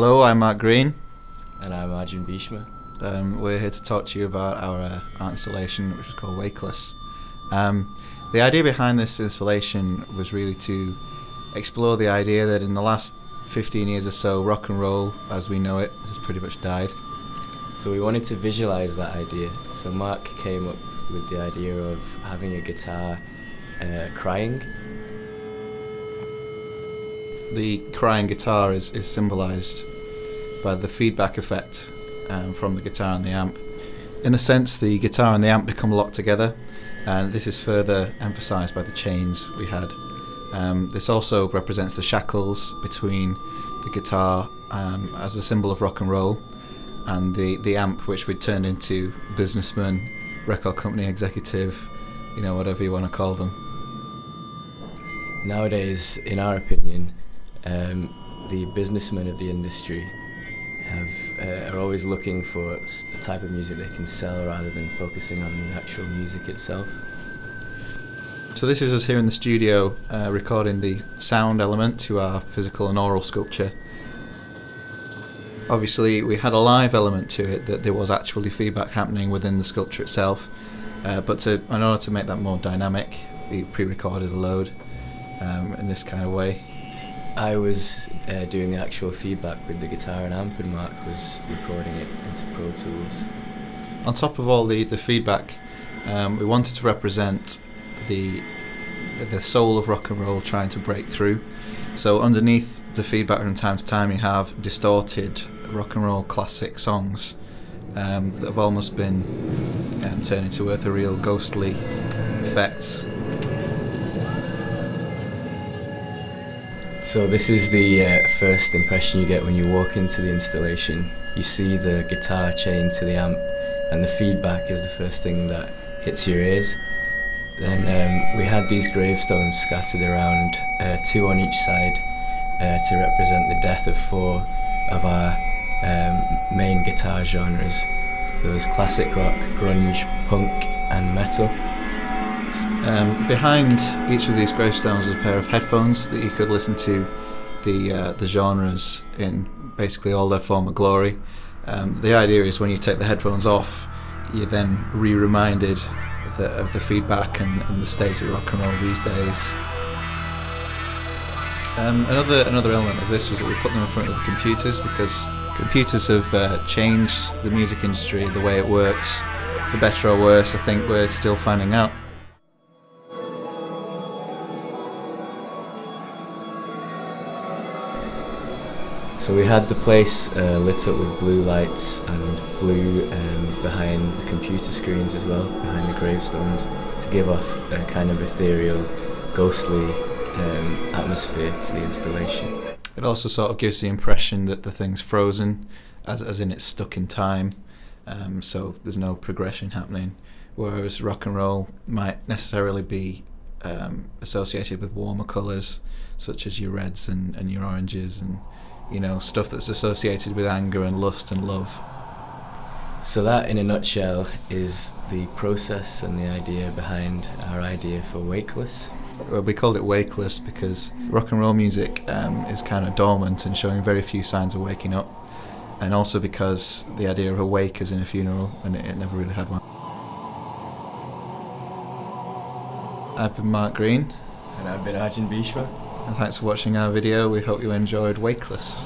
Hello, I'm Mark Green. And I'm Arjun Bhishma. We're here to talk to you about our art installation, which is called Wakeless. The idea behind this installation was really to explore the idea that in the last 15 years or so, rock and roll, as we know it, has pretty much died. So we wanted to visualize that idea. So Mark came up with the idea of having a guitar crying. The crying guitar is symbolised by the feedback effect from the guitar and the amp. In a sense, the guitar and the amp become locked together, and this is further emphasised by the chains we had. This also represents the shackles between the guitar as a symbol of rock and roll, and the amp, which we turned into businessman, record company executive, whatever you want to call them. Nowadays, in our opinion, the businessmen of the industry are always looking for the type of music they can sell rather than focusing on the actual music itself. So this is us here in the studio recording the sound element to our physical and oral sculpture. Obviously we had a live element to it, that there was actually feedback happening within the sculpture itself, but in order to make that more dynamic, we pre-recorded a load in this kind of way. I was doing the actual feedback with the guitar and amp, and Mark was recording it into Pro Tools. On top of all the feedback, we wanted to represent the soul of rock and roll trying to break through. So underneath the feedback from time to time you have distorted rock and roll classic songs that have almost been turned into ethereal, ghostly effects. So this is the first impression you get when you walk into the installation. You see the guitar chained to the amp, and the feedback is the first thing that hits your ears. Then we had these gravestones scattered around, 2 on each side, to represent the death of 4 of our main guitar genres. So there's classic rock, grunge, punk and metal. Behind each of these gravestones was a pair of headphones that you could listen to the genres in basically all their former glory. The idea is when you take the headphones off, you're then re-reminded of the feedback and the state of rock and roll these days. Another element of this was that we put them in front of the computers, because computers have changed the music industry, the way it works, for better or worse. I think we're still finding out. So we had the place lit up with blue lights and blue behind the computer screens as well, behind the gravestones, to give off a kind of ethereal, ghostly atmosphere to the installation. It also sort of gives the impression that the thing's frozen, as in it's stuck in time, so there's no progression happening, whereas rock and roll might necessarily be associated with warmer colours, such as your reds and your oranges, and stuff that's associated with anger and lust and love. So that, in a nutshell, is the process and the idea behind our idea for Wakeless. Well, we called it Wakeless because rock and roll music is kind of dormant and showing very few signs of waking up, and also because the idea of a wake is in a funeral, and it never really had one. I've been Mark Green. And I've been Arjun Bhishma. And thanks for watching our video. We hope you enjoyed Wakeless.